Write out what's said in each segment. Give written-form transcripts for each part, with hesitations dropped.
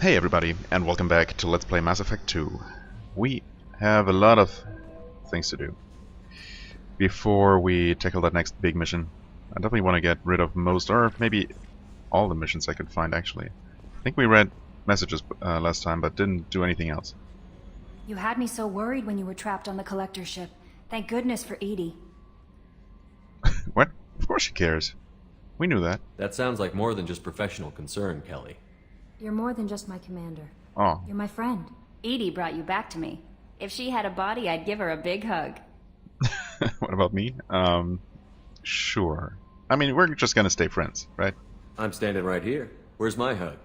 Hey everybody, and welcome back to Let's Play Mass Effect 2. We have a lot of things to do before we tackle that next big mission. I definitely want to get rid of most, or maybe all the missions I could find actually. I think we read messages last time, but didn't do anything else. You had me so worried when you were trapped on the collector ship. Thank goodness for Edie. What? Of course she cares. We knew that. That sounds like more than just professional concern, Kelly. You're more than just my commander. Oh. You're my friend. Edie brought you back to me. If she had a body, I'd give her a big hug. What about me? Sure. I mean, we're just gonna stay friends, right? I'm standing right here. Where's my hug?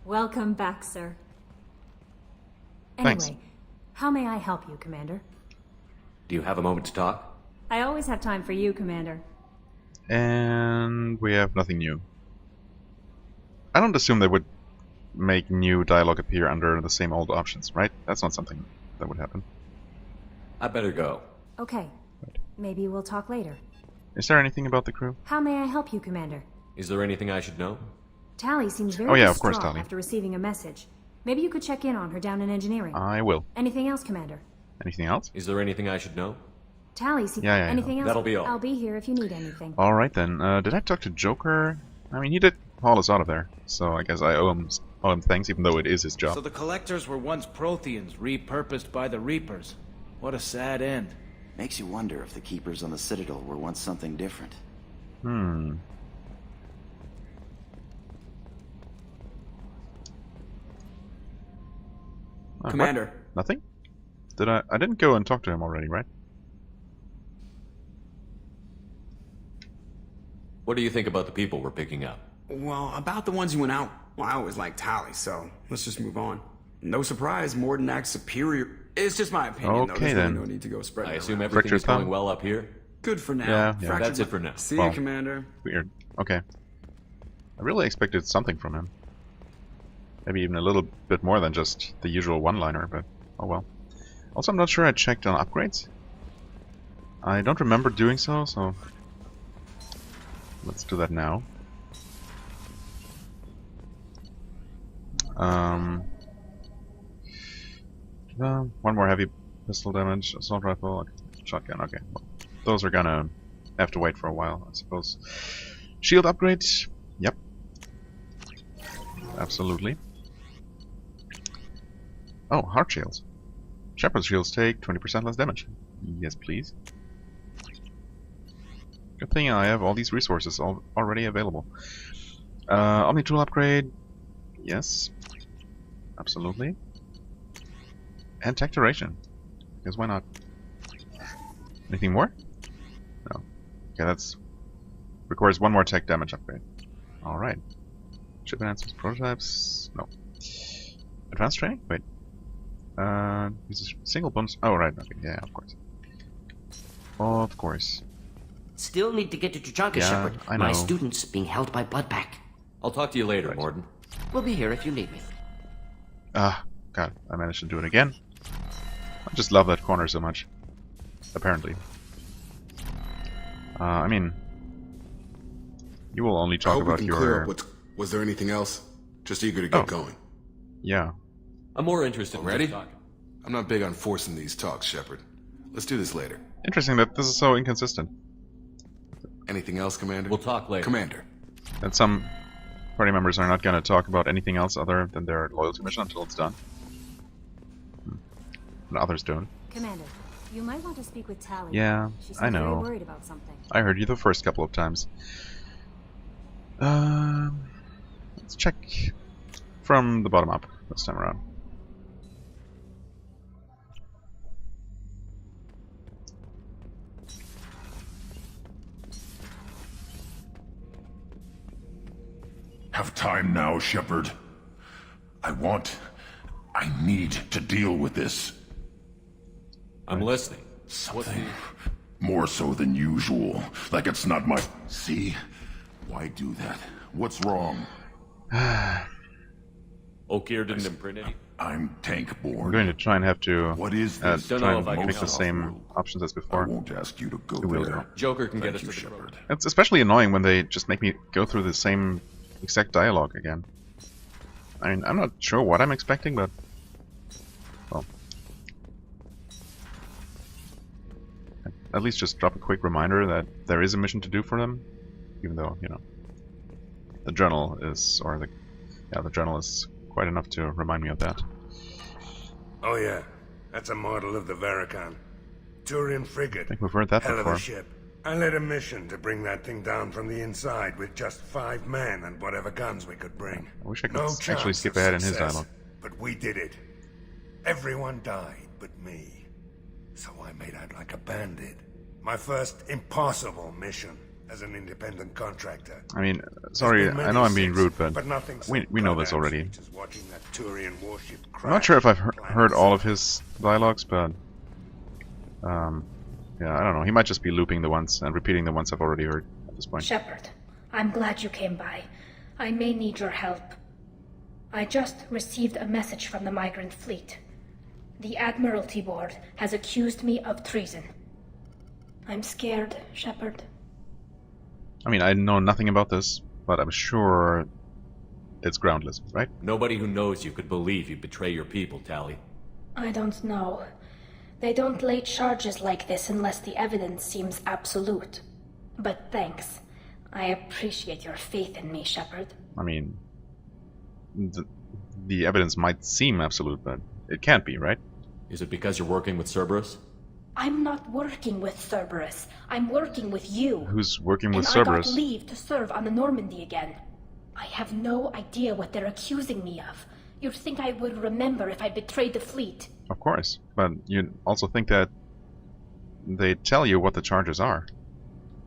Welcome back, sir. Thanks. Anyway, how may I help you, Commander? Do you have a moment to talk? I always have time for you, Commander. And we have nothing new. I don't assume they would make new dialogue appear under the same old options, right? That's not something that would happen. I better go. Okay. Maybe we'll talk later. Is there anything about the crew? How may I help you, Commander? Is there anything I should know? Tally seems very Oh yeah, of course, distraught Tally. after receiving a message. Maybe you could check in on her down in engineering. I will. Anything else, Commander? Anything else? Is there anything I should know? Tally seems... Yeah, anything else? That'll be all. I'll be here if you need anything. Alright then. Did I talk to Joker? I mean, he did haul us out of there, so I guess I owe him thanks, even though it is his job. So the Collectors were once Protheans, repurposed by the Reapers. What a sad end. Makes you wonder if the Keepers on the Citadel were once something different. Commander. What? Nothing? I didn't go and talk to him already, right? What do you think about the people we're picking up? Well, about the ones who went out, well, I always liked Tally, so let's just move on. No surprise, Morden acts superior. It's just my opinion, though. Okay, There's then. really no need to go spreading I it assume around. everything Fracture's is going thumb? well up here? Good for now. Yeah. Fractured That's it my- for now. See Well. you, Commander. Weird. Okay. I really expected something from him. Maybe even a little bit more than just the usual one-liner, but oh well. Also, I'm not sure I checked on upgrades. I don't remember doing so, so let's do that now. One more heavy pistol damage, assault rifle, shotgun. Okay, well, those are gonna have to wait for a while, I suppose. Shield upgrades. Yep. Absolutely. Oh, heart shields. Shepherd's shields take 20% less damage. Yes, please. Good thing I have all these resources already available. Omni tool upgrade. Yes. Absolutely. And tech duration. Because why not? Anything more? No. Okay, that's... requires one more tech damage upgrade. Alright. Ship enhancements, prototypes... No. Advanced training? Wait. This is single bonus... Oh, right. Okay, yeah, of course. Of course. Still need to get to Tuchanka, Yeah, Shepard. I know. My student's being held by Bloodpack. I'll talk to you later, Right. Morden. We'll be here if you need me. Ah, God, I managed to do it again. I just love that corner so much. Apparently. I mean... You will only I talk hope we about can clear your... up what's... Was there anything else? Just eager to get Oh. going. Yeah. I'm more interested in Ready? just talking. I'm not big on forcing these talks, Shepard. Let's do this later. Interesting that this is so inconsistent. Anything else, Commander? We'll talk later. Commander. That some party members are not going to talk about anything else other than their loyalty mission until it's done. And others don't. Commander, you might want to speak with Tally. Yeah, She seems I know. very worried about something. I heard you the first couple of times. Let's check from the bottom up this time around. Have time now, Shepard. I need to deal with this. I'm listening. Something more so than usual. Like it's not my... See? Why do that? What's wrong? Okier didn't imprint any? I'm tank I'm born. going to try and have to What is this? Don't try know and if I can pick the help. same options as I before. won't ask you to go You will there. go. Joker can get Thank us you, to the Shepard. It's especially annoying when they just make me go through the same exact dialogue again. I mean, I'm not sure what I'm expecting, but... well... at least just drop a quick reminder that there is a mission to do for them. Even though, you know... the journal is... or the... yeah, the journal is quite enough to remind me of that. Oh yeah, that's a model of the Veracon. Turian frigate. I think we've heard that Hell before. of a ship. I led a mission to bring that thing down from the inside with just 5 men and whatever guns we could bring. I wish I could No actually chance skip of ahead in his success, dialogue. But we did it. Everyone died but me. So I made out like a bandit. My first impossible mission as an independent contractor. I mean, sorry, There's been I know I'm being many rude, since, but nothing so we know this goddamn already. sweet as watching that Turian warship I'm not sure if I've heard all of his dialogues, but... yeah, I don't know. He might just be looping the ones and repeating the ones I've already heard at this point. Shepard, I'm glad you came by. I may need your help. I just received a message from the Migrant Fleet. The Admiralty Board has accused me of treason. I'm scared, Shepard. I mean, I know nothing about this, but I'm sure it's groundless, right? Nobody who knows you could believe you betray your people, Tally. I don't know. They don't lay charges like this unless the evidence seems absolute. But thanks. I appreciate your faith in me, Shepard. I mean, the evidence might seem absolute, but it can't be, right? Is it because you're working with Cerberus? I'm not working with Cerberus. I'm working with you. Who's working with and Cerberus? I got leave to serve on the Normandy again. I have no idea what they're accusing me of. You'd think I would remember if I betrayed the fleet. Of course, but you also think that they tell you what the charges are.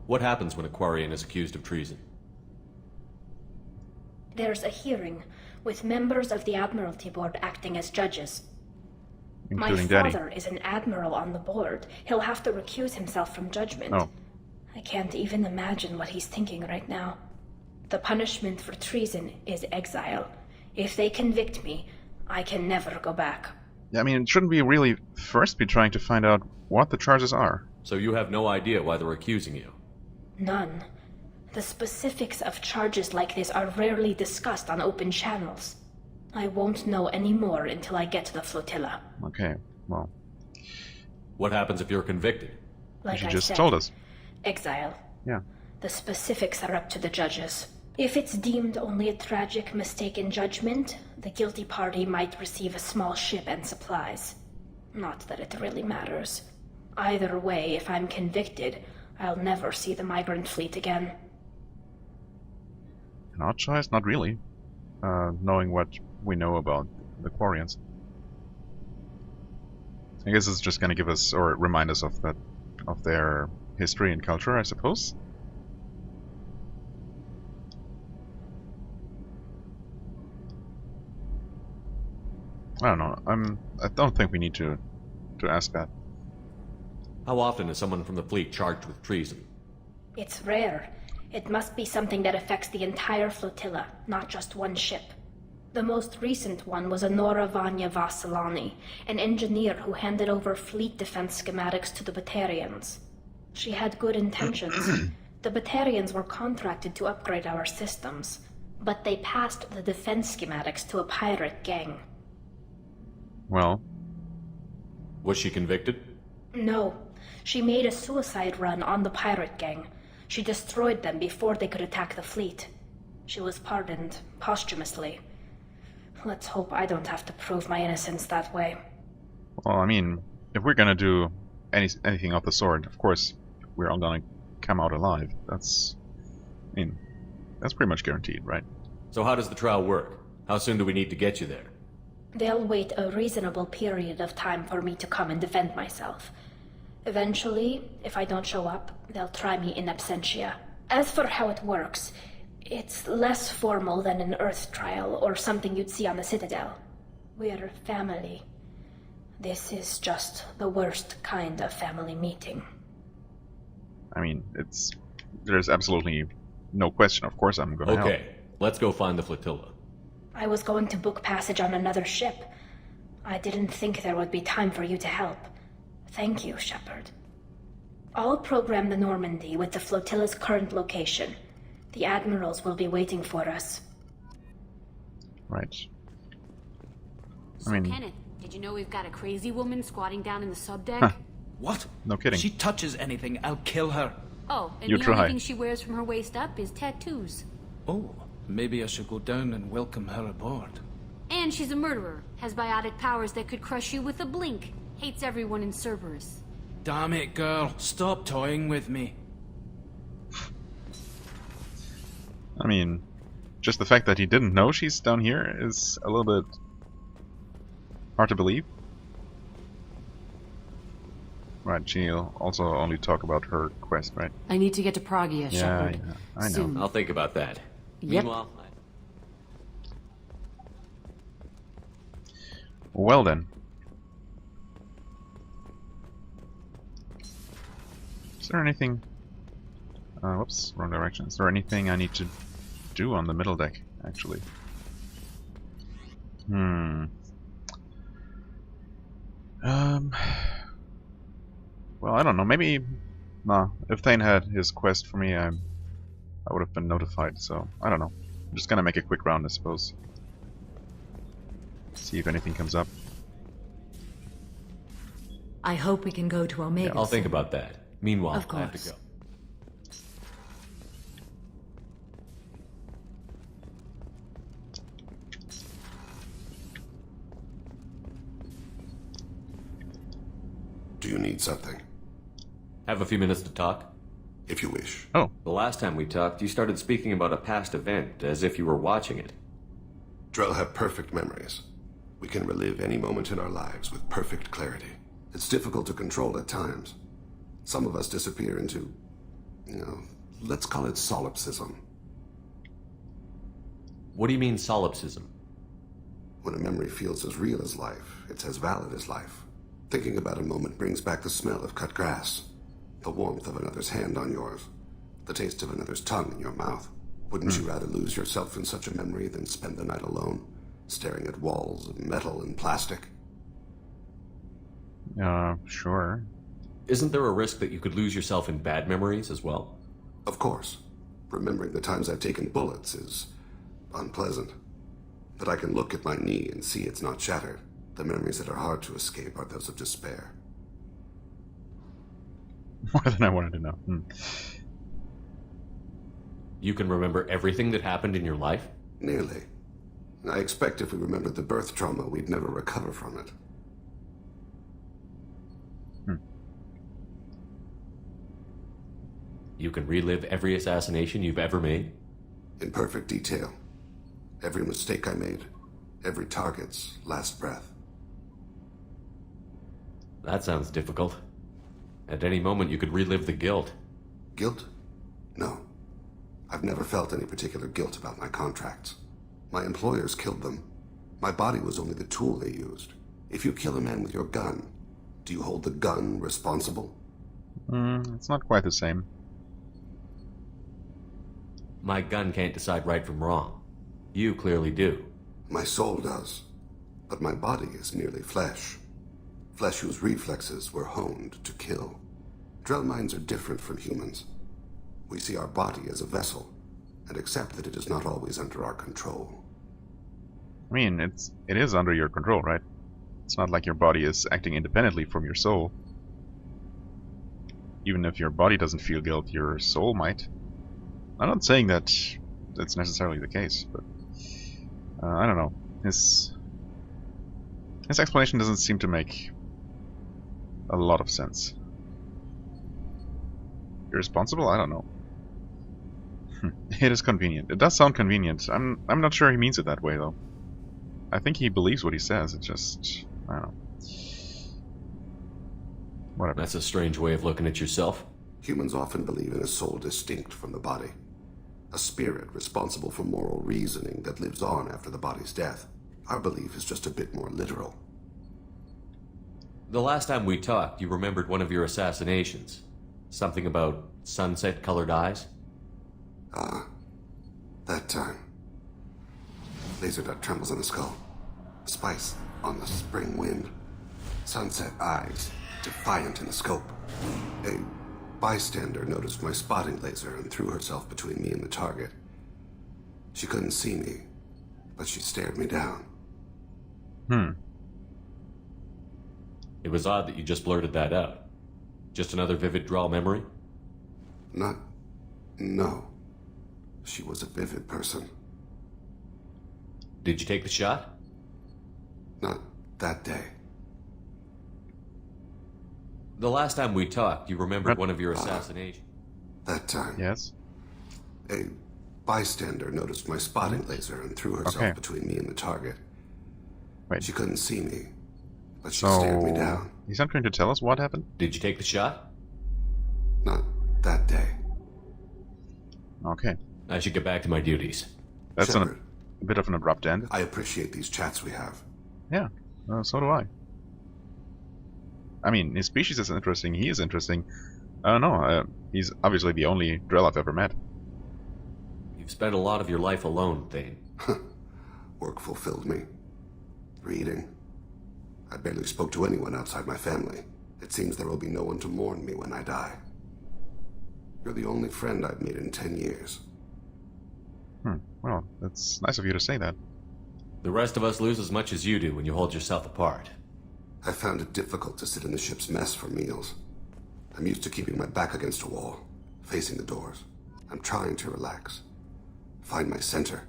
What happens when a Quarian is accused of treason? There's a hearing, with members of the Admiralty Board acting as judges. Including My Daddy. father is an admiral on the board. He'll have to recuse himself from judgment. Oh. I can't even imagine what he's thinking right now. The punishment for treason is exile. If they convict me, I can never go back. Yeah, I mean, shouldn't we really first be trying to find out what the charges are? So you have no idea why they're accusing you? None. The specifics of charges like this are rarely discussed on open channels. I won't know any more until I get to the flotilla. Okay, well, What happens if you're convicted? Like you I just said, told us. exile. Yeah. The specifics are up to the judges. If it's deemed only a tragic mistake in judgment, the guilty party might receive a small ship and supplies. Not that it really matters. Either way, if I'm convicted, I'll never see the Migrant Fleet again. An odd choice? Not really. Knowing what we know about the Quarians. I guess it's just gonna give us, or remind us of that, of their history and culture, I suppose. I don't know. I don't think we need to ask that. How often is someone from the fleet charged with treason? It's rare. It must be something that affects the entire flotilla, not just one ship. The most recent one was Honora Vanya Vassilani, an engineer who handed over fleet defense schematics to the Batarians. She had good intentions. The Batarians were contracted to upgrade our systems, but they passed the defense schematics to a pirate gang. Well, Was she convicted? No. She made a suicide run on the pirate gang. She destroyed them before they could attack the fleet. She was pardoned, posthumously. Let's hope I don't have to prove my innocence that way. well, I mean, if we're gonna do anything of the sort, of course, we're all gonna come out alive. That's pretty much guaranteed, right? So how does the trial work? How soon do we need to get you there? They'll wait a reasonable period of time for me to come and defend myself. Eventually, if I don't show up, they'll try me in absentia. As for how it works, it's less formal than an Earth trial or something you'd see on the Citadel. We're family. This is just the worst kind of family meeting. I mean, there's absolutely no question. Of course I'm gonna help. Okay, let's go find the flotilla. I was going to book passage on another ship. I didn't think there would be time for you to help. Thank you, Shepard. I'll program the Normandy with the flotilla's current location. The admirals will be waiting for us. Right. So, I mean, Kenneth, did you know we've got a crazy woman squatting down in the subdeck? Huh. What? No kidding. If she touches anything, I'll kill her. Oh, and You the try. only thing she wears from her waist up is tattoos. Oh, maybe I should go down and welcome her aboard. And she's a murderer, has biotic powers that could crush you with a blink, hates everyone in Cerberus. Damn it, girl. Stop toying with me. I mean, just the fact that he didn't know she's down here is a little bit hard to believe. Right, she'll also only talk about her quest, right? I need to get to Pragia, Shepard. Yeah, I know. Soon. I'll think about that. Yep. Meanwhile, Well then. Is there anything... whoops, wrong direction. Is there anything I need to do on the middle deck, actually? Well, I don't know. Maybe... Nah, if Thane had his quest for me, I would have been notified, so... I don't know. I'm just gonna make a quick round, I suppose. See if anything comes up. I hope we can go to Omega. yeah, I'll think soon. about that. Meanwhile, Of I have to course. go. Do you need something? Have a few minutes to talk? If you wish. Oh. The last time we talked, you started speaking about a past event, as if you were watching it. Drell have perfect memories. We can relive any moment in our lives with perfect clarity. It's difficult to control at times. Some of us disappear into, let's call it solipsism. What do you mean, solipsism? When a memory feels as real as life, it's as valid as life. Thinking about a moment brings back the smell of cut grass, the warmth of another's hand on yours, the taste of another's tongue in your mouth. Wouldn't you rather lose yourself in such a memory than spend the night alone, staring at walls of metal and plastic? Sure. Isn't there a risk that you could lose yourself in bad memories as well? Of course. Remembering the times I've taken bullets is unpleasant. But I can look at my knee and see it's not shattered. The memories that are hard to escape are those of despair. More than I wanted to know. You can remember everything that happened in your life? Nearly. I expect if we remembered the birth trauma, we'd never recover from it. You can relive every assassination you've ever made? In perfect detail. Every mistake I made. Every target's last breath. That sounds difficult. At any moment you could relive the guilt. Guilt? No. I've never felt any particular guilt about my contracts. My employers killed them. My body was only the tool they used. If you kill a man with your gun, do you hold the gun responsible? It's not quite the same. My gun can't decide right from wrong. You clearly do. My soul does. But my body is merely flesh. Flesh whose reflexes were honed to kill. Drell minds are different from humans. We see our body as a vessel, and accept that it is not always under our control. I mean, it is under your control, right? It's not like your body is acting independently from your soul. Even if your body doesn't feel guilt, your soul might. I'm not saying that that's necessarily the case, but I don't know. His explanation doesn't seem to make a lot of sense. Irresponsible? I don't know. It is convenient. It does sound convenient. I'm not sure he means it that way though. I think he believes what he says. It just, I don't know. Whatever. That's a strange way of looking at yourself. Humans often believe in a soul distinct from the body. A spirit responsible for moral reasoning that lives on after the body's death. Our belief is just a bit more literal. The last time we talked, you remembered one of your assassinations. Something about sunset-colored eyes? Ah, that time. Laser dot trembles on the skull. Spice. on the spring wind. Sunset eyes, defiant in the scope. A bystander noticed my spotting laser and threw herself between me and the target. She couldn't see me, but she stared me down. It was odd that you just blurted that out. Just another vivid draw memory? No. She was a vivid person. Did you take the shot? Not that day. The last time we talked, you remembered one of your assassinations. That time. Yes. A bystander noticed my spotting laser and threw herself between me and the target. Wait. She couldn't see me, but she stared me down. He's not going to tell us what happened? Did you take the shot? Not that day. Okay. I should get back to my duties. That's a bit of an abrupt end. I appreciate these chats we have. Yeah, so do I. I mean, his species is interesting, he is interesting. He's obviously the only Drell I've ever met. You've spent a lot of your life alone, Thane. Work fulfilled me. Reading. I barely spoke to anyone outside my family. It seems there will be no one to mourn me when I die. You're the only friend I've made in 10 years. Well, that's nice of you to say that. The rest of us lose as much as you do when you hold yourself apart. I found it difficult to sit in the ship's mess for meals. I'm used to keeping my back against a wall, facing the doors. I'm trying to relax. Find my center.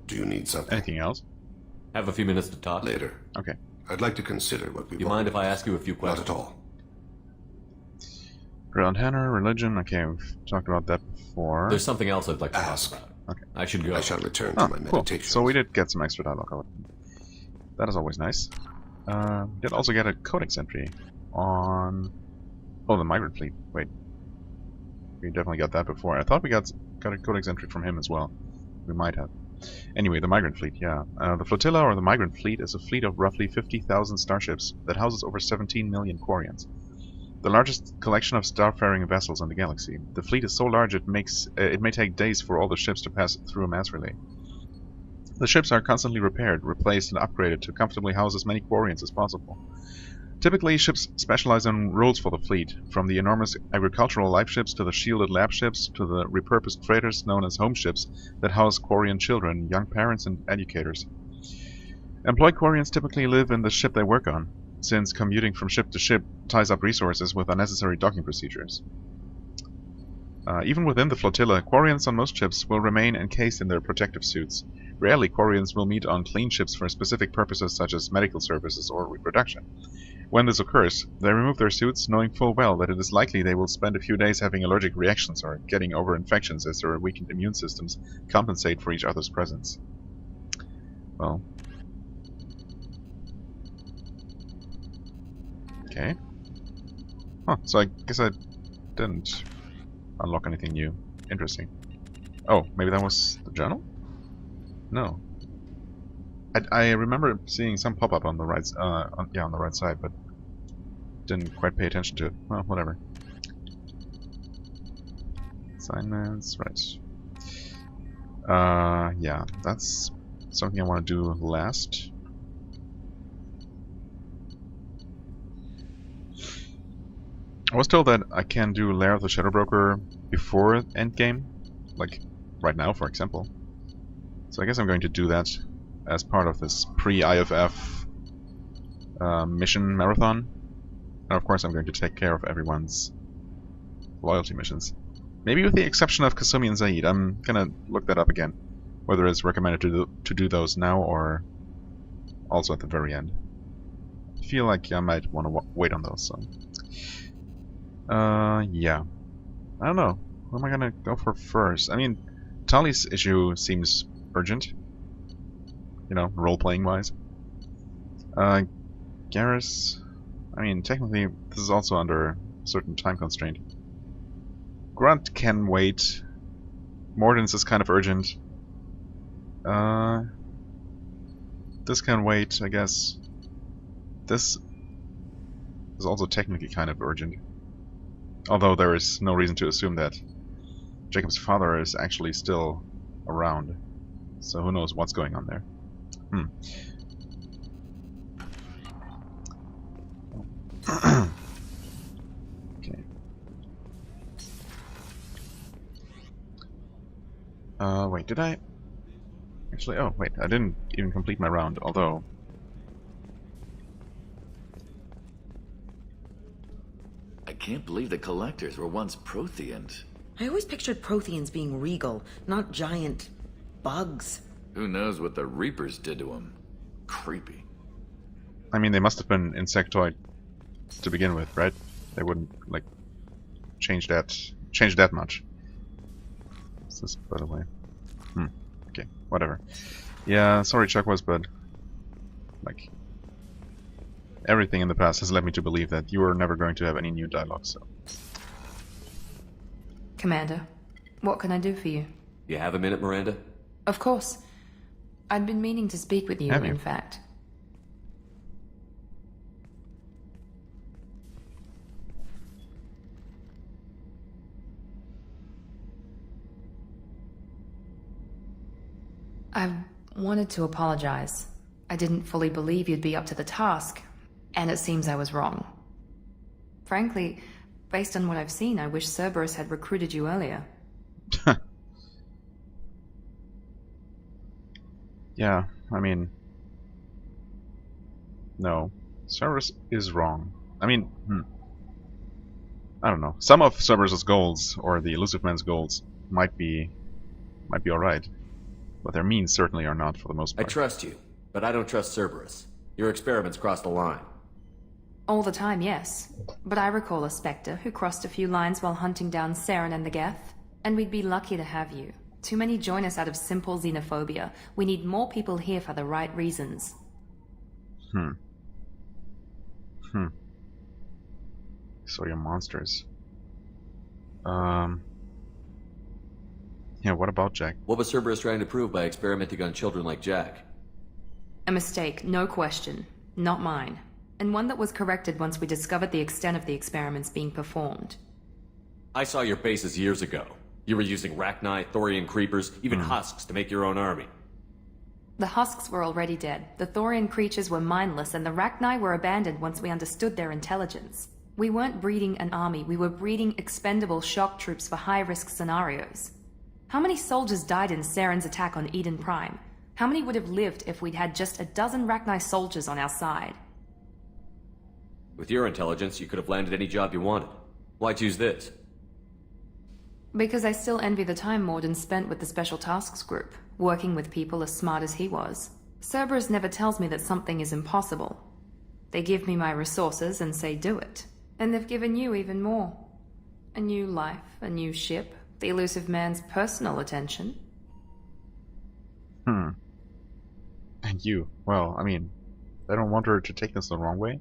Do you need something? Anything else? Have a few minutes to talk? Later. Okay. I'd like to consider what we've You mind if I ask you a few questions? Not at all. Ground Hanner, religion. Okay, we've talked about that before. There's something else I'd like to Ask. talk about. Okay. I should go. I shall return to my Cool. meditation. So we did get some extra dialogue. That is always nice. We did also get a codex entry on... Oh, the Migrant Fleet. Wait. We definitely got that before. I thought we got a codex entry from him as well. We might have. Anyway, the Migrant Fleet, yeah. The Flotilla, or the Migrant Fleet, is a fleet of roughly 50,000 starships that houses over 17 million Quarians. The largest collection of starfaring vessels in the galaxy. The fleet is so large it may take days for all the ships to pass through a mass relay. The ships are constantly repaired, replaced, and upgraded to comfortably house as many Quarians as possible. Typically, ships specialize in roles for the fleet, from the enormous agricultural life ships to the shielded lab ships to the repurposed freighters known as home ships that house Quarian children, young parents, and educators. Employed Quarians typically live in the ship they work on, since commuting from ship to ship ties up resources with unnecessary docking procedures. Even within the flotilla, Quarians on most ships will remain encased in their protective suits. Rarely, Quarians will meet on clean ships for specific purposes such as medical services or reproduction. When this occurs, they remove their suits, knowing full well that it is likely they will spend a few days having allergic reactions or getting over infections as their weakened immune systems compensate for each other's presence. Well... Okay. Huh, so I guess I didn't unlock anything new. Interesting. Oh, maybe that was the journal? No. I remember seeing some pop-up on the right, on the right side, but didn't quite pay attention to it. Well, whatever. Assignments, right. Yeah, that's something I want to do last. I was told that I can do Lair of the Shadow Broker before endgame, like right now, for example. So I guess I'm going to do that as part of this pre-IFF mission marathon. And of course I'm going to take care of everyone's loyalty missions. Maybe with the exception of Kasumi and Zaid. I'm gonna look that up again. Whether it's recommended to do those now or also at the very end. I feel like I might want to wait on those, so... yeah. I don't know. Who am I gonna go for first? I mean, Tali's issue seems urgent. You know, role-playing wise. Garrus... I mean, technically, this is also under a certain time constraint. Grunt can wait. Mordens is kind of urgent. This can wait, I guess. This is also technically kind of urgent. Although there is no reason to assume that Jacob's father is actually still around. So who knows what's going on there. Okay. Wait, did I? Actually, oh, wait, I didn't even complete my round, although... I can't believe the Collectors were once Protheans. I always pictured Protheans being regal, not giant bugs. Who knows what the Reapers did to them? Creepy. I mean, they must have been insectoid to begin with, right? They wouldn't, like, change that much. What's this, by the way? Okay, whatever. Yeah, sorry, Chuckwas, but like everything in the past has led me to believe that you are never going to have any new dialogue. So, Commander, what can I do for you? You have a minute, Miranda? Of course. I'd been meaning to speak with you, in fact. I wanted to apologize. I didn't fully believe you'd be up to the task, and it seems I was wrong. Frankly, based on what I've seen, I wish Cerberus had recruited you earlier. Yeah, I mean... No. Cerberus is wrong. I mean, I don't know. Some of Cerberus's goals, or the Elusive Man's goals, might be alright. But their means certainly are not, for the most part. I trust you, but I don't trust Cerberus. Your experiments crossed the line. All the time, yes. But I recall a Spectre who crossed a few lines while hunting down Saren and the Geth. And we'd be lucky to have you. Too many join us out of simple xenophobia. We need more people here for the right reasons. So you're monsters. Yeah, what about Jack? What was Cerberus trying to prove by experimenting on children like Jack? A mistake, no question. Not mine. And one that was corrected once we discovered the extent of the experiments being performed. I saw your bases years ago. You were using Rachni, Thorian creepers, even husks to make your own army. The husks were already dead, the Thorian creatures were mindless, and the Rachni were abandoned once we understood their intelligence. We weren't breeding an army, we were breeding expendable shock troops for high-risk scenarios. How many soldiers died in Saren's attack on Eden Prime? How many would have lived if we'd had just a dozen Rachni soldiers on our side? With your intelligence, you could have landed any job you wanted. Why choose this? Because I still envy the time Morden spent with the Special Tasks Group, working with people as smart as he was. Cerberus never tells me that something is impossible. They give me my resources and say do it. And they've given you even more. A new life, a new ship, the Elusive Man's personal attention. And you, well, I mean, I don't want her to take this the wrong way.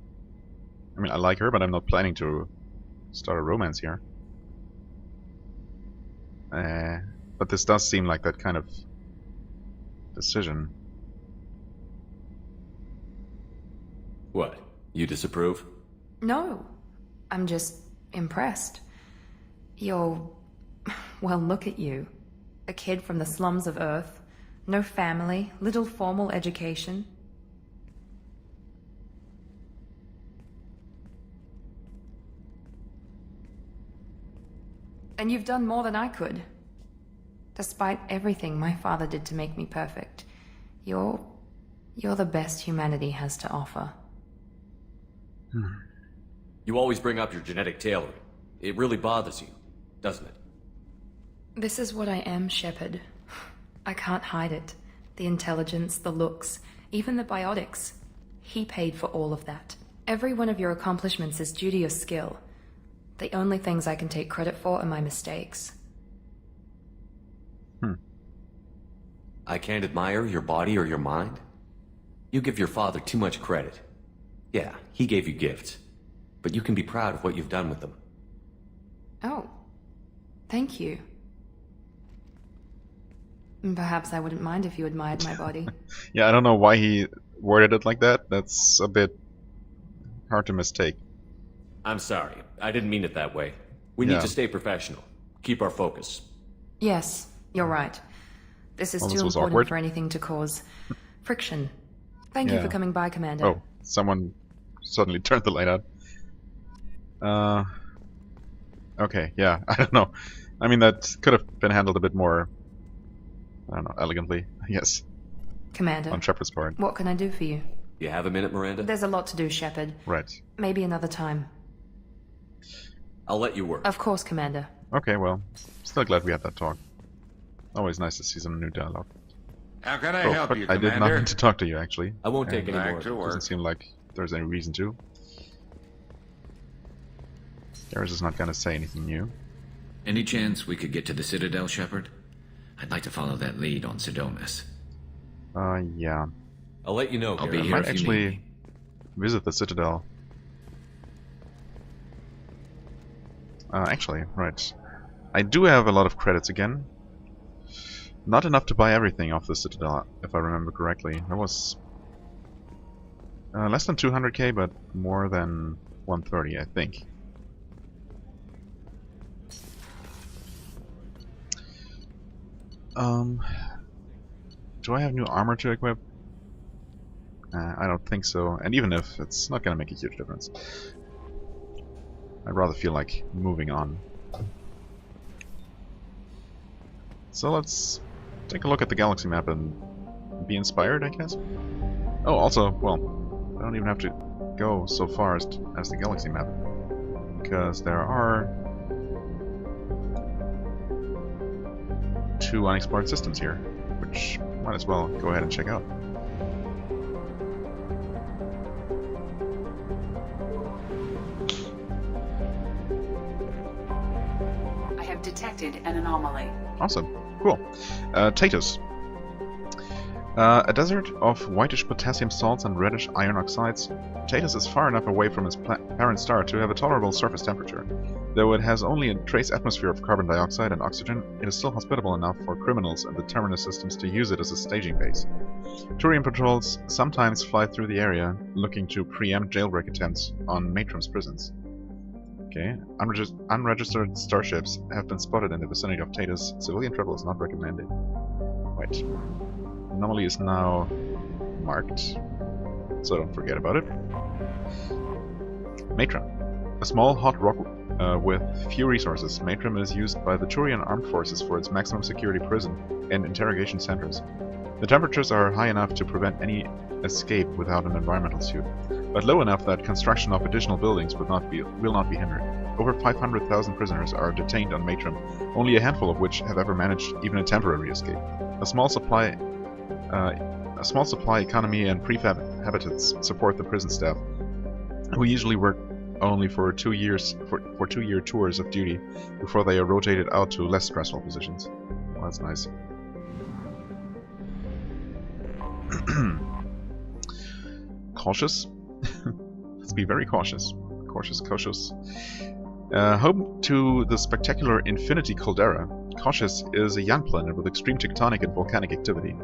I mean, I like her, but I'm not planning to start a romance here. But this does seem like that kind of decision. What? You disapprove? No. I'm just impressed. You're... well, look at you. A kid from the slums of Earth. No family, little formal education. And you've done more than I could. Despite everything my father did to make me perfect, you're the best humanity has to offer. You always bring up your genetic tailoring. It really bothers you, doesn't it? This is what I am, Shepard. I can't hide it. The intelligence, the looks, even the biotics. He paid for all of that. Every one of your accomplishments is due to your skill. The only things I can take credit for are my mistakes. I can't admire your body or your mind? You give your father too much credit. Yeah, he gave you gifts. But you can be proud of what you've done with them. Oh. Thank you. Perhaps I wouldn't mind if you admired my body. Yeah, I don't know why he worded it like that. That's a bit hard to mistake. I'm sorry. I didn't mean it that way. We need to stay professional. Keep our focus. Yes, you're right. This is too important for anything to cause friction. Thank you for coming by, Commander. Oh, someone suddenly turned the light out. Okay, yeah, I don't know. I mean, that could have been handled a bit more, I don't know, elegantly, I guess. Commander, on Shepard's part. What can I do for you? You have a minute, Miranda? There's a lot to do, Shepard. Right. Maybe another time. I'll let you work. Of course, Commander. Okay, well, still glad we had that talk. Always nice to see some new dialogue. How can I help you, I Commander? did not mean to talk to you, actually. I won't take any more. Doesn't seem like there's any reason to. Garrus is not gonna say anything new. Any chance we could get to the Citadel, Shepard? I'd like to follow that lead on Sodomus. Yeah. I'll let you know, I'll be I here might if you actually need me. visit the Citadel. Actually, right. I do have a lot of credits again. Not enough to buy everything off the Citadel, if I remember correctly. There was less than 200k, but more than 130, I think. Do I have new armor to equip? I don't think so, and even if, it's not gonna make a huge difference. I'd rather feel like moving on. So let's take a look at the galaxy map and be inspired, I guess? Oh, also, well, I don't even have to go so far as the galaxy map, because there are 2 unexplored systems here, which might as well go ahead and check out. I have detected an anomaly. Awesome. Cool. Tatus. A desert of whitish potassium salts and reddish iron oxides, Tatus is far enough away from its parent star to have a tolerable surface temperature. Though it has only a trace atmosphere of carbon dioxide and oxygen, it is still hospitable enough for criminals and the Terminus systems to use it as a staging base. Turian patrols sometimes fly through the area, looking to preempt jailbreak attempts on Matrum's prisons. Okay, unregistered starships have been spotted in the vicinity of Tatus. Civilian travel is not recommended. Wait. Anomaly is now marked, so don't forget about it. Matrum. A small hot rock with few resources, Matrum is used by the Turian armed forces for its maximum security prison and interrogation centers. The temperatures are high enough to prevent any escape without an environmental suit, but low enough that construction of additional buildings will not be hindered. Over 500,000 prisoners are detained on Matrum, only a handful of which have ever managed even a temporary escape. A small supply economy and prefab habitats support the prison staff, who usually work only for 2 years for 2-year tours of duty before they are rotated out to less stressful positions. Well, that's nice. Cautious. Let's be very cautious. Cautious. Home to the spectacular Infinity Caldera, Cautious is a young planet with extreme tectonic and volcanic activity.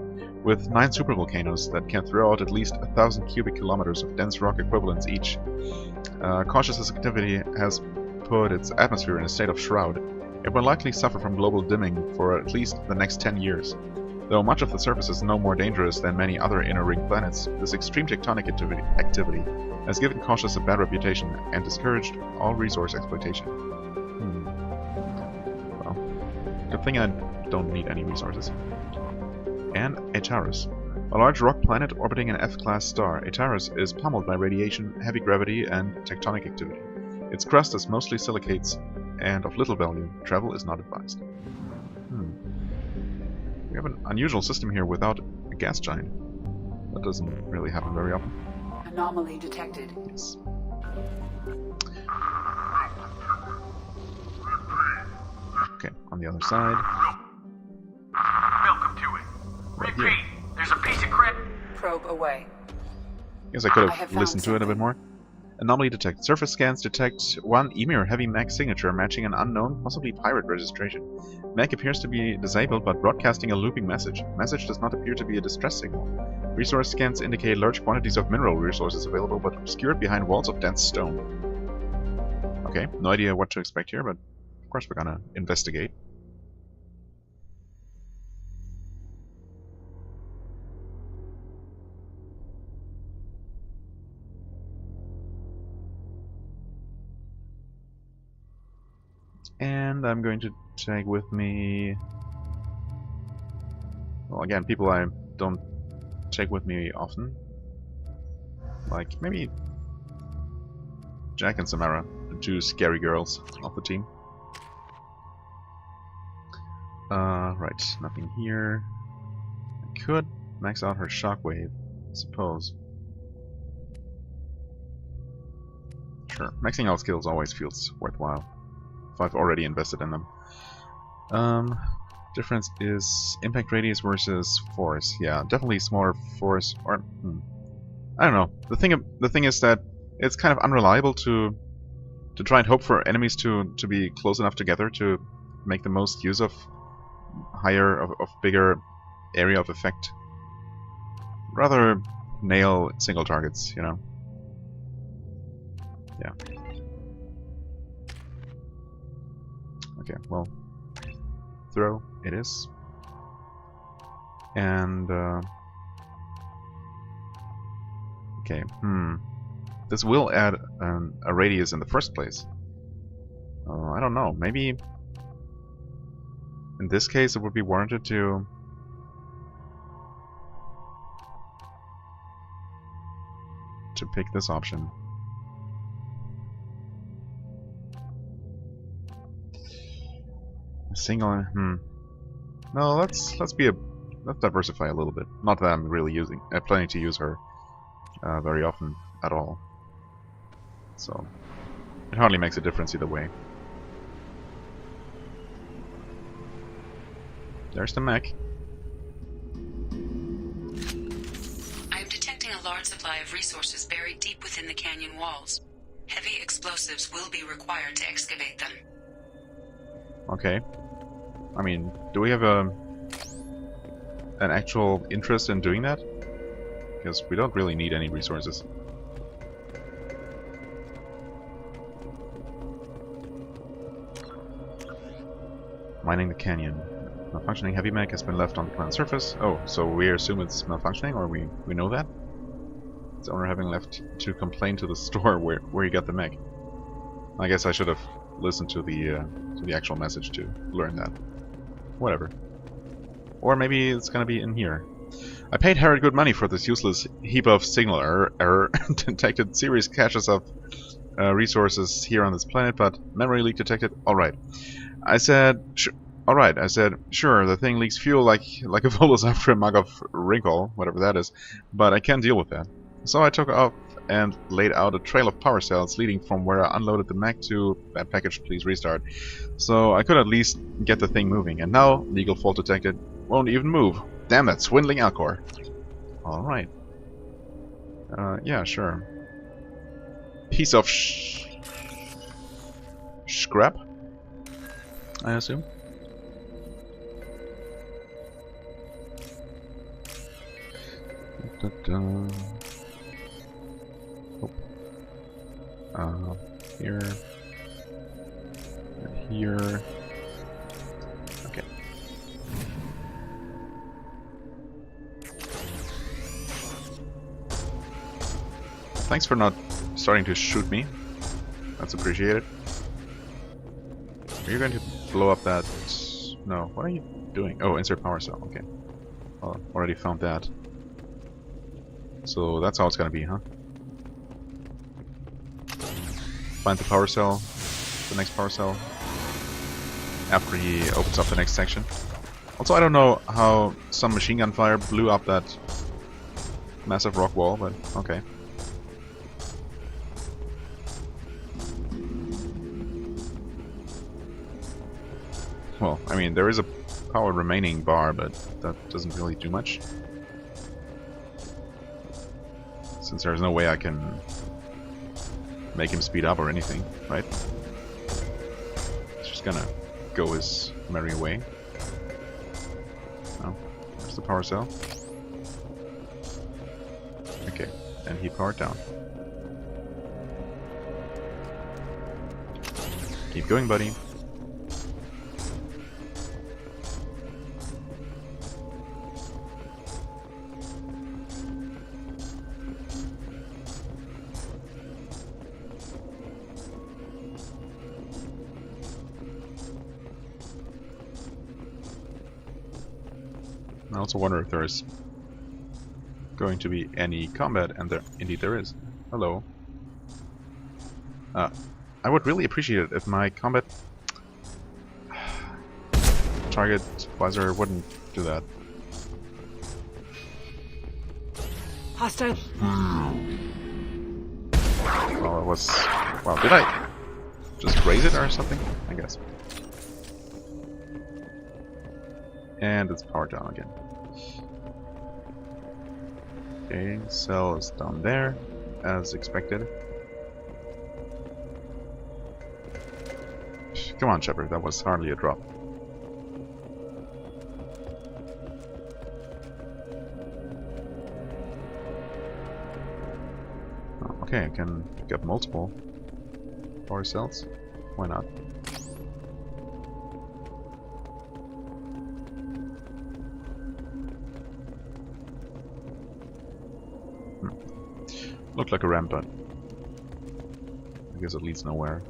With 9 supervolcanoes that can throw out at least 1,000 cubic kilometers of dense rock equivalents each, Cautious's activity has put its atmosphere in a state of shroud. It will likely suffer from global dimming for at least the next 10 years. Though much of the surface is no more dangerous than many other inner ring planets, this extreme tectonic activity has given Cautious a bad reputation and discouraged all resource exploitation. Well, good thing I don't need any resources. And Atarus. A large rock planet orbiting an F-class star, Atarus is pummeled by radiation, heavy gravity, and tectonic activity. Its crust is mostly silicates and of little value. Travel is not advised. We have an unusual system here without a gas giant. That doesn't really happen very often. Anomaly detected. Yes. Okay, on the other side. Welcome to it. Right Repeat, here. there's a piece of crap. Probe away. Guess I could I have have found listened to it a bit more. Anomaly detected. Surface scans detect one Emir heavy mech signature matching an unknown, possibly pirate registration. Mech appears to be disabled but broadcasting a looping message. Message does not appear to be a distress signal. Resource scans indicate large quantities of mineral resources available but obscured behind walls of dense stone. Okay, no idea what to expect here, but of course we're gonna investigate. And I'm going to take with me... Well, again, people I don't take with me often. Like, maybe Jack and Samara, the two scary girls of the team. Right, nothing here. I could max out her shockwave, I suppose. Sure, maxing out skills always feels worthwhile, if I've already invested in them. Difference is impact radius versus force. Yeah, definitely smaller force, or... I don't know. The thing is that it's kind of unreliable to try and hope for enemies to be close enough together to make the most use of bigger area of effect. Rather nail single targets, you know. Yeah. Okay, well, throw it is. And okay, this will add a radius in the first place. I don't know, maybe in this case it would be warranted to pick this option. A single, no, let's diversify a little bit. Not that I'm really planning to use her very often at all. So it hardly makes a difference either way. There's the mech. I am detecting a large supply of resources buried deep within the canyon walls. Heavy explosives will be required to excavate them. Okay. I mean, do we have an actual interest in doing that? Because we don't really need any resources. Mining the canyon. Malfunctioning heavy mech has been left on the planet's surface. Oh, so we assume it's malfunctioning, or we know that? Its owner having left to complain to the store where he got the mech. I guess I should have listened to the actual message to learn that. Whatever. Or maybe it's gonna be in here. I paid Harrod good money for this useless heap of signal error detected serious caches of resources here on this planet, but memory leak detected. Alright. I said, alright, I said, sure, the thing leaks fuel like a Volus after a mug of wrinkle, whatever that is, but I can't deal with that. So I took off and laid out a trail of power cells leading from where I unloaded the mech to that package, please restart. So I could at least get the thing moving, and now, legal fault detected, won't even move. Damn that swindling Alcor. Alright. Yeah, sure. Piece of scrap, I assume. Oh. Here. And here. Okay. Thanks for not starting to shoot me. That's appreciated. Are you going to blow up that... No, what are you doing? Oh, insert power cell, okay. Well, already found that. So that's how it's gonna be, huh? Find the power cell, the next power cell, after he opens up the next section. Also, I don't know how some machine gun fire blew up that massive rock wall, but okay. Well, I mean, there is a power remaining bar, but that doesn't really do much. Since there's no way I can make him speed up or anything, right? It's just gonna go his merry way. Oh, there's the power cell. Okay, and he powered down. Keep going, buddy. I also wonder if there is going to be any combat, and indeed there is. Hello. I would really appreciate it if my combat target visor wouldn't do that. Hostile. Well, it was... Well, did I just raise it or something? I guess. And it's powered down again. Okay, cell is down there, as expected. Come on, Shepard, that was hardly a drop. Oh, okay, I can pick up multiple power cells. Why not? Looked like a ramp, but I guess it leads nowhere.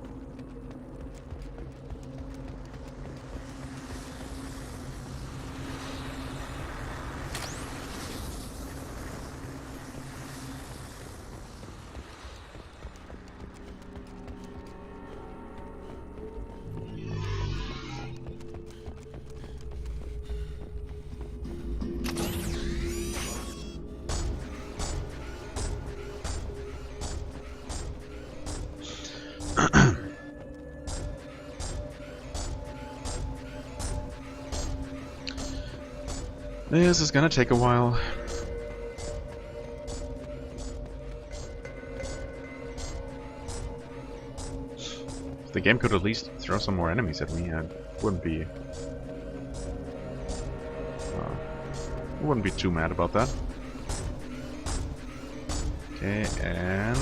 This is gonna take a while. If the game could at least throw some more enemies at me, I wouldn't be too mad about that. Okay, and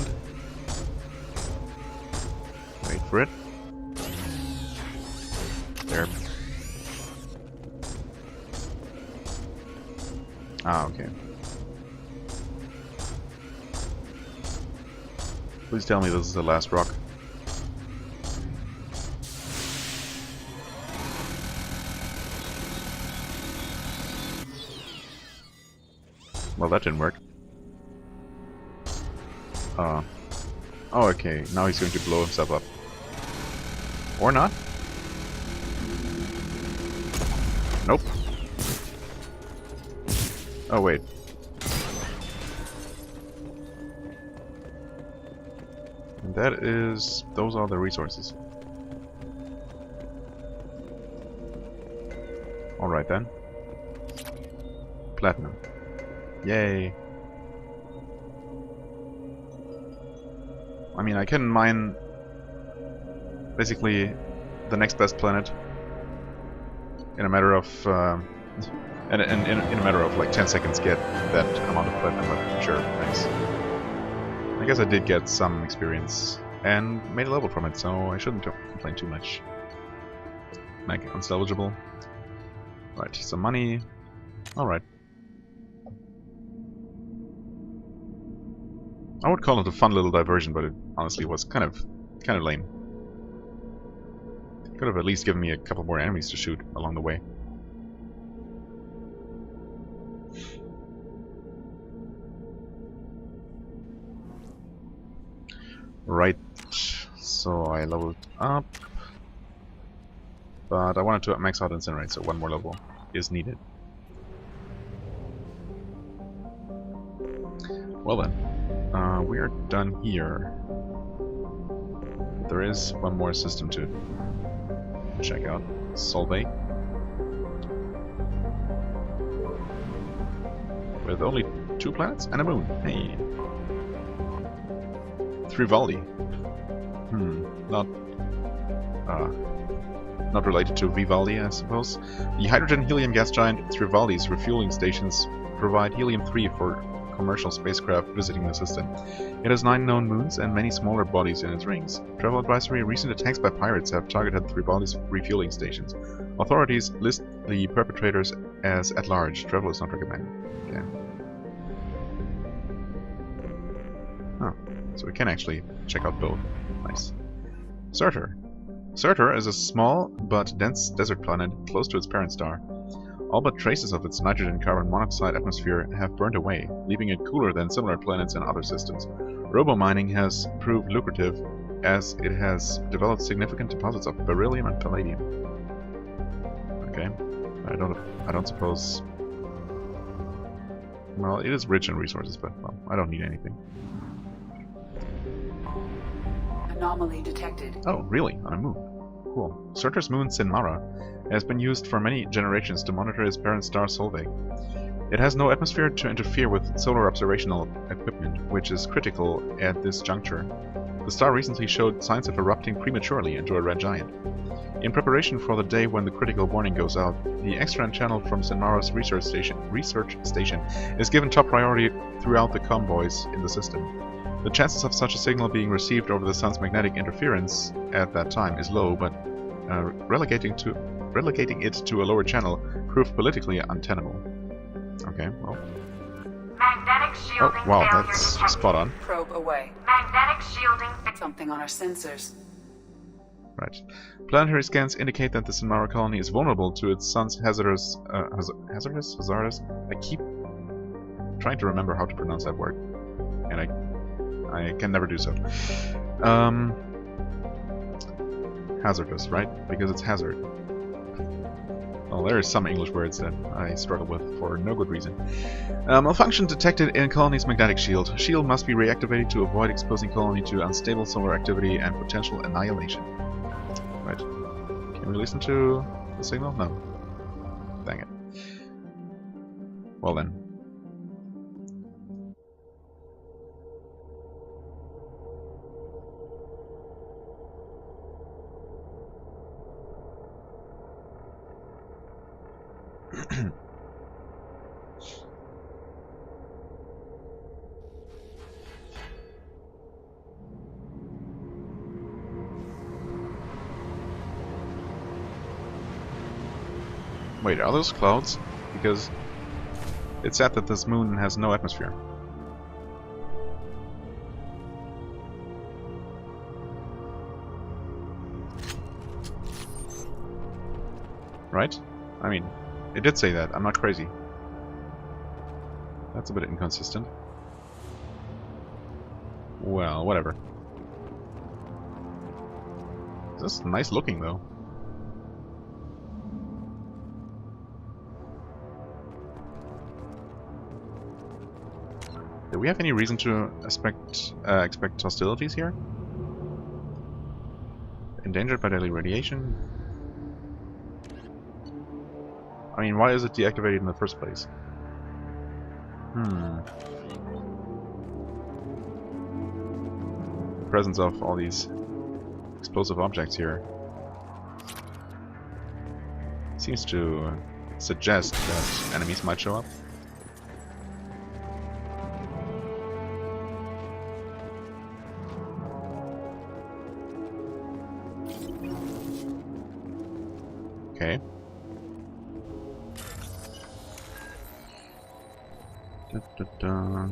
wait for it. There. Ah, okay. Please tell me this is the last rock. Well, that didn't work. Oh, okay. Now he's going to blow himself up. Or not? Nope. Oh, wait. And that is... those are the resources. Alright then. Platinum. Yay. I mean, I can mine basically the next best planet in a matter of in a matter of like 10 seconds get that amount of platinum, but sure, thanks. I guess I did get some experience and made a level from it, so I shouldn't complain too much. Make it unsalvageable. Right, some money. Alright. I would call it a fun little diversion, but it honestly was kind of lame. Could have at least given me a couple more enemies to shoot along the way. Right, so I leveled up, but I wanted to max out Incinerate, so one more level is needed. Well then, we are done here. There is one more system to check out. Solvay. With only 2 planets and a moon. Hey. Thrivaldi. Not related to Vivaldi, I suppose. The hydrogen-helium gas giant Thrivaldi's refueling stations provide helium-3 for commercial spacecraft visiting the system. It has 9 known moons and many smaller bodies in its rings. Travel advisory: recent attacks by pirates have targeted Thrivaldi's refueling stations. Authorities list the perpetrators as at large. Travel is not recommended. Okay. Oh, so we can actually check out both. Nice. Surtur. Surtur is a small but dense desert planet close to its parent star. All but traces of its nitrogen-carbon monoxide atmosphere have burned away, leaving it cooler than similar planets in other systems. Robo-mining has proved lucrative as it has developed significant deposits of beryllium and palladium. Okay, I don't suppose. Well, it is rich in resources, but well, I don't need anything. Anomaly detected. Oh, really? On a moon. Cool. Surtur's moon, Sinmara, has been used for many generations to monitor its parent star Solveig. It has no atmosphere to interfere with solar observational equipment, which is critical at this juncture. The star recently showed signs of erupting prematurely into a red giant. In preparation for the day when the critical warning goes out, the X-Ran channel from Sinmara's research station is given top priority throughout the convoys in the system. The chances of such a signal being received over the sun's magnetic interference at that time is low, but relegating it to a lower channel proved politically untenable. Okay, well. Magnetic shielding oh, wow, that's spot on. Probe away. Magnetic shielding. Something on our sensors. Right. Planetary scans indicate that the Sinmara colony is vulnerable to its sun's hazardous? I keep trying to remember how to pronounce that word, and I can never do so. Hazardous, right? Because it's hazard. Well, there are some English words that I struggle with for no good reason. Malfunction detected in colony's magnetic shield. Shield must be reactivated to avoid exposing colony to unstable solar activity and potential annihilation. Right. Can we listen to the signal? No. Dang it. Well then. Wait, are those clouds? Because it said that this moon has no atmosphere. Right? I mean, it did say that. I'm not crazy. That's a bit inconsistent. Well, whatever. This is nice looking, though. Do we have any reason to expect hostilities here? Endangered by daily radiation? I mean, why is it deactivated in the first place? The presence of all these explosive objects here seems to suggest that enemies might show up. Okay. Da, da, da.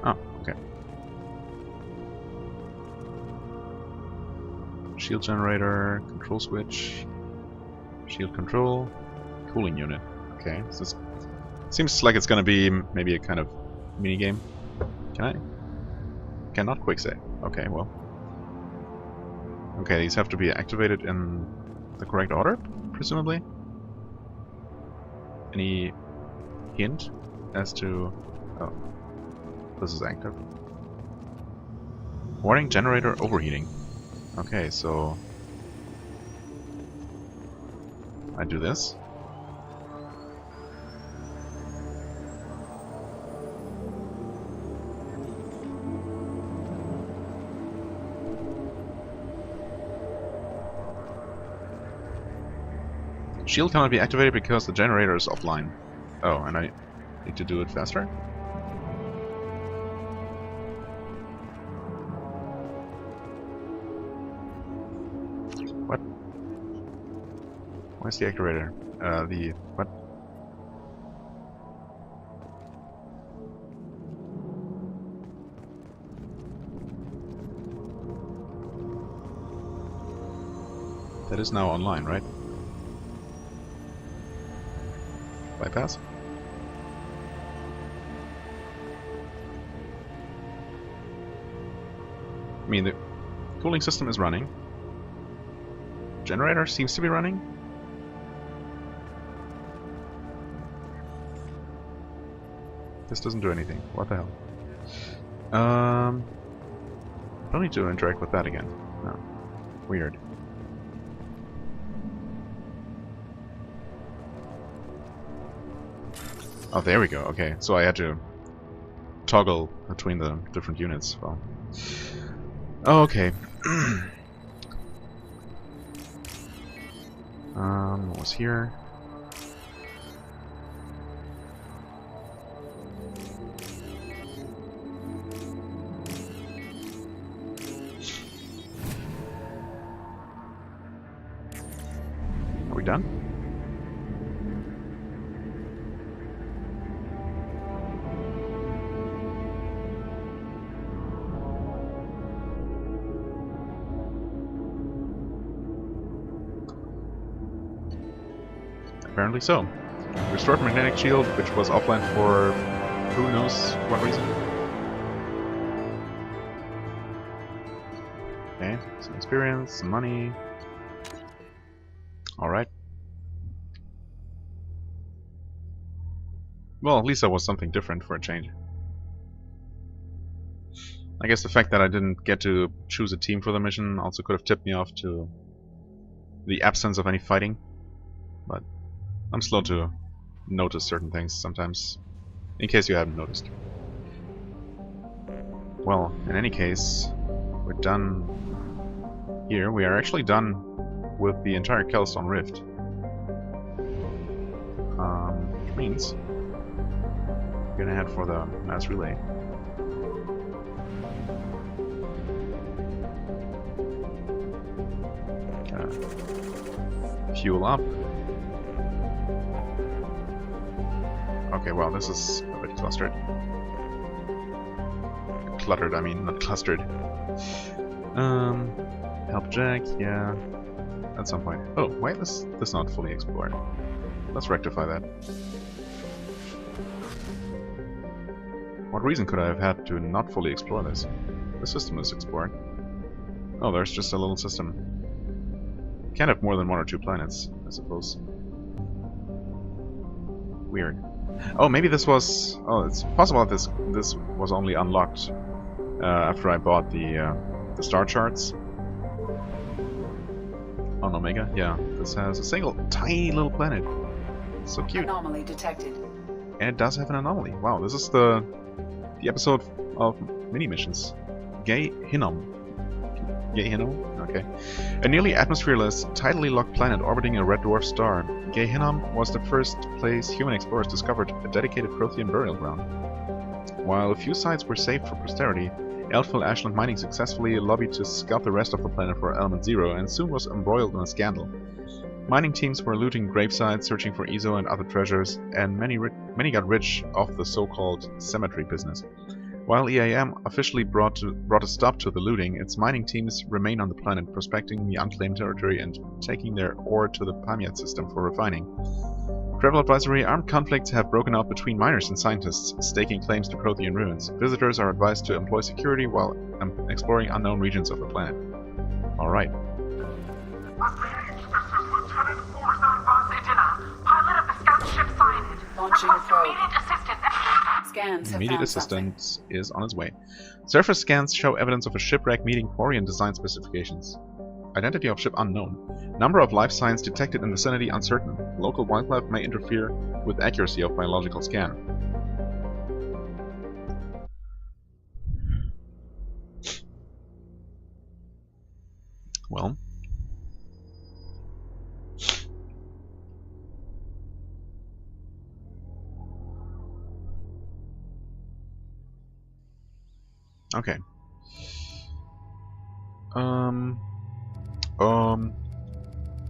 Oh, okay. Shield generator, control switch. Shield control, cooling unit. Okay, so this seems like it's gonna be maybe a kind of mini game. Can I? Cannot quick save. Okay, well. Okay, these have to be activated in the correct order, presumably. Any hint as to? Oh, this is active. Warning generator overheating. Okay, so I do this. Shield cannot be activated because the generator is offline. Oh, and I need to do it faster? What? Where's the activator? What? That is now online, right? Bypass? I mean, the cooling system is running. Generator seems to be running. This doesn't do anything. What the hell? Don't need to interact with that again. No. Weird. Oh, there we go. Okay, so I had to toggle between the different units. Well, oh, okay. What was here? Are we done? Apparently so. Restored magnetic shield, which was offline for who knows what reason. Okay, some experience, some money. Alright. Well, at least that was something different for a change. I guess the fact that I didn't get to choose a team for the mission also could have tipped me off to the absence of any fighting. But I'm slow to notice certain things sometimes, in case you haven't noticed. Well, in any case, we're done here. We are actually done with the entire Kellstone Rift. Which means we're gonna head for the mass relay. Fuel up. Okay, well, this is a bit clustered. Cluttered, I mean, not clustered. Help Jack, yeah. At some point. Oh, wait, this is not fully explored. Let's rectify that. What reason could I have had to not fully explore this? The system is explored. Oh, there's just a little system. Can't have more than 1 or 2 planets, I suppose. Weird. Oh, maybe this was... Oh, it's possible that this was only unlocked after I bought the star charts. On Omega, yeah. This has a single tiny little planet. So cute. Anomaly detected. And it does have an anomaly. Wow, this is the episode of mini missions. Gay Hinnom. Gay Hinnom? Okay. A nearly atmosphereless, tidally locked planet orbiting a red dwarf star. Gay Hinnom was the first place human explorers discovered a dedicated Prothean burial ground. While a few sites were saved for posterity, Elfville Ashland Mining successfully lobbied to scout the rest of the planet for Element Zero and soon was embroiled in a scandal. Mining teams were looting gravesites, searching for Ezo and other treasures, and many got rich off the so-called cemetery business. While EAM officially brought a stop to the looting, its mining teams remain on the planet, prospecting the unclaimed territory and taking their ore to the Pamiat system for refining. Travel advisory: armed conflicts have broken out between miners and scientists, staking claims to Prothean ruins. Visitors are advised to employ security while exploring unknown regions of the planet. Alright. Launching probe. Scans have Immediate found assistance is on its way. Surface scans show evidence of a shipwreck meeting Quarian design specifications. Identity of ship unknown. Number of life signs detected in vicinity uncertain. Local wildlife may interfere with accuracy of biological scan. Well. Okay.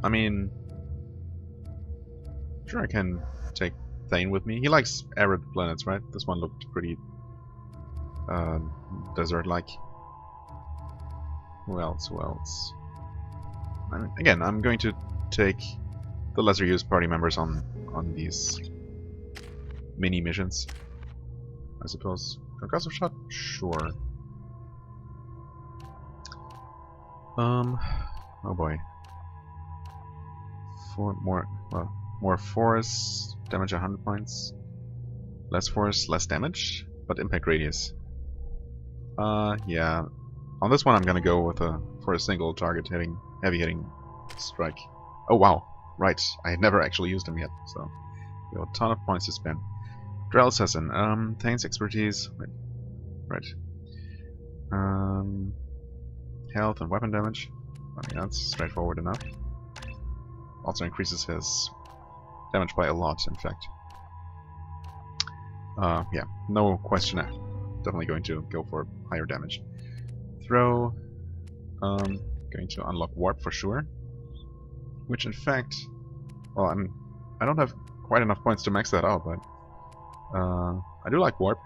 I mean, sure, I can take Thane with me. He likes arid planets, right? This one looked pretty desert-like. Who else? Who else? again, I'm going to take the lesser used party members on these mini missions, I suppose. Concussive shot? Sure. Oh boy. More force, damage 100 points. Less force, less damage, but impact radius. Yeah. On this one I'm gonna go with for a single target heavy hitting strike. Oh wow, right. I had never actually used him yet, so we have a ton of points to spend. Drell Assassin, Thane's expertise. Wait. Right. Health and weapon damage. I mean, that's straightforward enough. Also increases his damage by a lot, in fact. Yeah, no question. Definitely going to go for higher damage. Throw. Going to unlock warp for sure. Which, in fact, well, I don't have quite enough points to max that out, but I do like warp.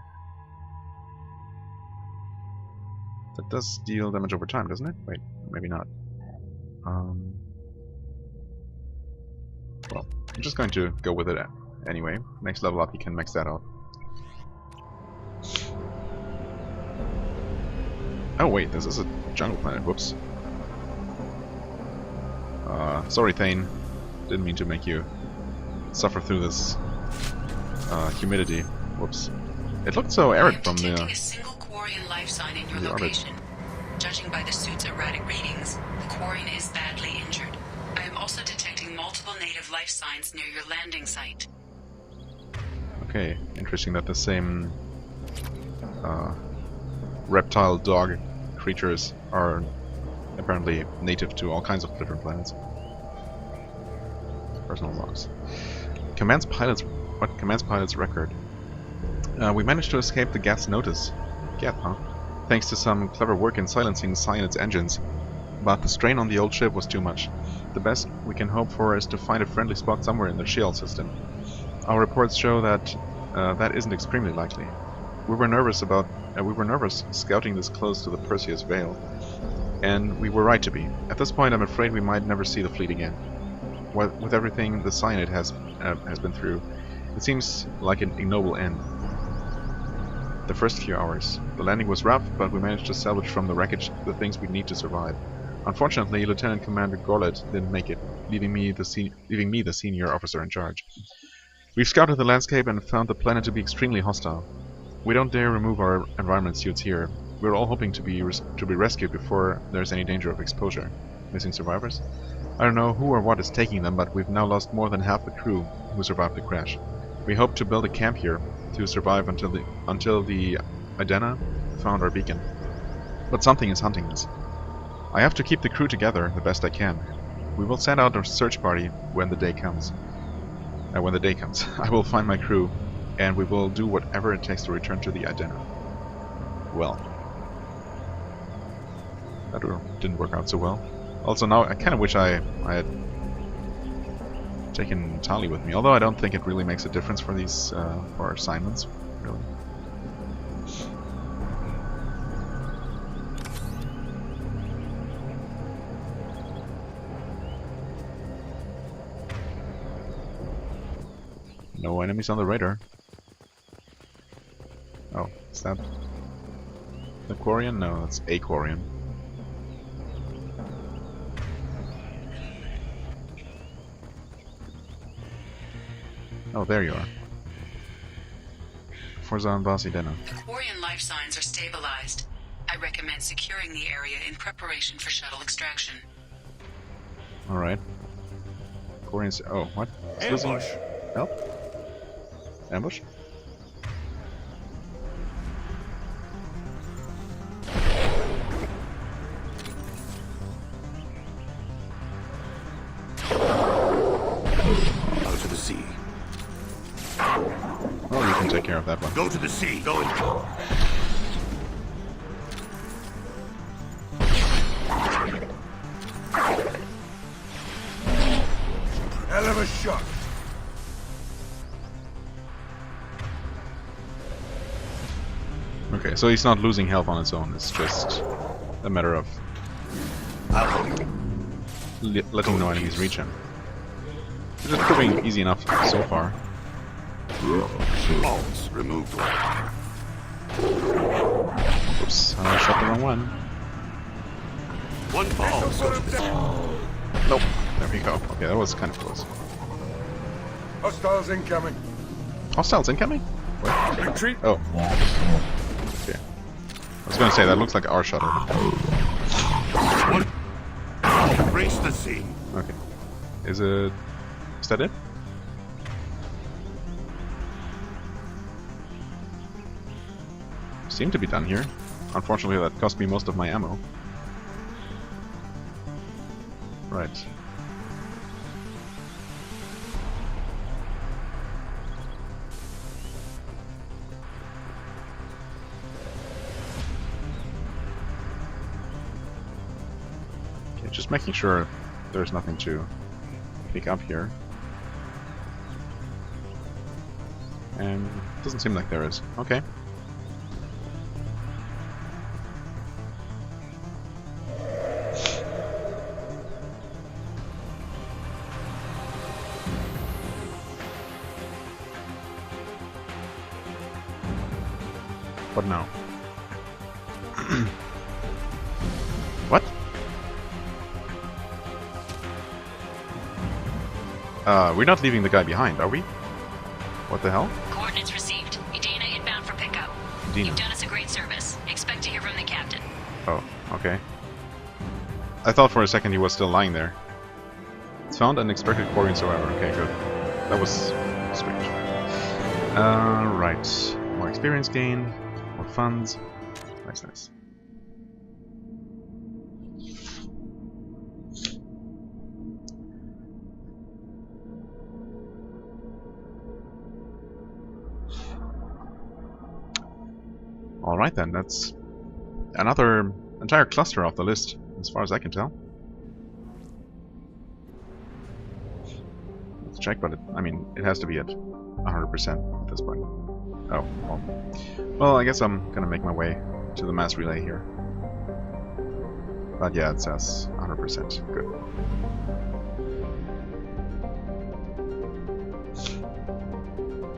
That does deal damage over time, doesn't it? Wait, maybe not. Well, I'm just going to go with it anyway. Next level up, you can max that out. Oh wait, this is a jungle planet. Whoops. Sorry, Thane. Didn't mean to make you suffer through this humidity. Whoops. It looked so arid from the. A single Quarian life sign in your location. Judging by the suit's erratic readings, the Quarian is badly injured. I am also detecting multiple native life signs near your landing site. Okay, interesting that the same reptile dog creatures are apparently native to all kinds of different planets. Personal logs. Command's pilot's record. We managed to escape the Geth's notice. Geth, huh? Thanks to some clever work in silencing Cyanid's engines. But the strain on the old ship was too much. The best we can hope for is to find a friendly spot somewhere in the shield system. Our reports show that that isn't extremely likely. We were nervous scouting this close to the Perseus Veil, and we were right to be. At this point, I'm afraid we might never see the fleet again. With everything the Cyanid has been through, it seems like an ignoble end. The first few hours. The landing was rough, but we managed to salvage from the wreckage the things we need to survive. Unfortunately, Lieutenant Commander Gorlet didn't make it, leaving me the senior officer in charge. We've scouted the landscape and found the planet to be extremely hostile. We don't dare remove our environment suits here. We're all hoping to be rescued before there's any danger of exposure. Missing survivors? I don't know who or what is taking them, but we've now lost more than half the crew who survived the crash. We hope to build a camp here to survive until the Idena found our beacon. But something is hunting us. I have to keep the crew together the best I can. We will send out a search party when the day comes. I will find my crew, and we will do whatever it takes to return to the Idena. Well, that didn't work out so well. Also, now I kind of wish I had taken Tali with me, although I don't think it really makes a difference for these for our assignments, really. No enemies on the radar. Oh, is that the Quarian? No, that's a Quarian. Oh, there you are. Forzan Vasidena. The Quarian life signs are stabilized. I recommend securing the area in preparation for shuttle extraction. Alright. Quarians. Oh, what? Ambush! Help? Ambush? Out to the sea. Well, you can take care of that one. Go to the sea. Go and go. Hell of a shot. Okay, so he's not losing health on his own. It's just a matter of letting no enemies reach him. Which is proving easy enough so far. Bolts removed. Oops, I shot the wrong one. One ball. Nope, there we go. Okay, that was kind of close. Hostiles incoming. Hostiles incoming? What? Retreat. Oh. Okay. I was gonna say, that looks like our shuttle. Race the scene. Okay. Is that it? Seem to be done here. Unfortunately, that cost me most of my ammo. Right. Okay, just making sure there's nothing to pick up here. And doesn't seem like there is. Okay. What now? What? We're not leaving the guy behind, are we? What the hell? Coordinates received. Edina inbound for pickup. Edina. You've done us a great service. Expect to hear from the captain. Oh, okay. I thought for a second he was still lying there. It's found an expected quarry survivor. Okay, good. That was strange. Right. More experience gain. More funds. Nice, nice. Alright then, that's another entire cluster off the list, as far as I can tell. Let's check, but I mean, it has to be at 100% at this point. Oh, well, I guess I'm gonna make my way to the mass relay here. But yeah, it says 100%. Good.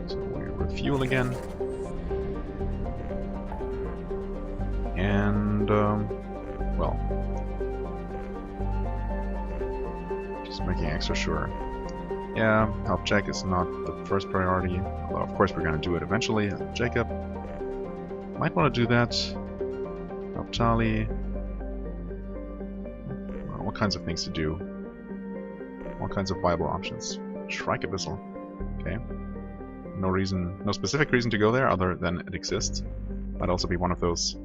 So we refuel again. And, well, just making extra sure. Yeah, help Jack is not the first priority, although of course we're gonna do it eventually. Jacob might want to do that. Help Charlie. Well, all kinds of things to do. All kinds of viable options. Shrike Abyssal. Okay. No reason, no specific reason to go there other than it exists. Might also be one of those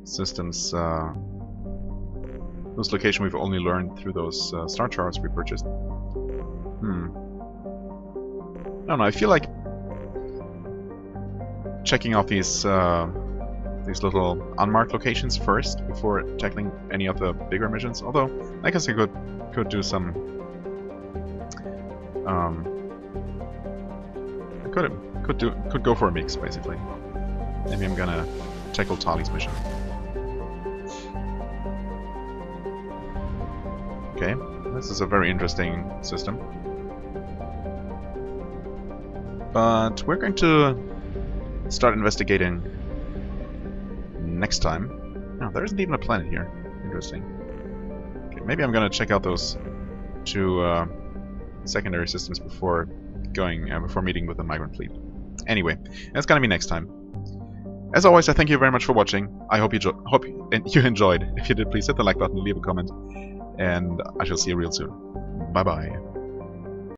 systems, those location we've only learned through those star charts we purchased. I don't know, I feel like checking out these little unmarked locations first before tackling any of the bigger missions. Although I guess I could do some I could go for a mix basically. Maybe I'm gonna tackle Tali's mission. Okay, this is a very interesting system. But we're going to start investigating next time. No, there isn't even a planet here. Interesting. Okay, maybe I'm gonna check out those two secondary systems before before meeting with the Migrant Fleet. Anyway, that's gonna be next time. As always, I thank you very much for watching. I hope you enjoyed. If you did, please hit the like button, leave a comment, and I shall see you real soon. Bye bye.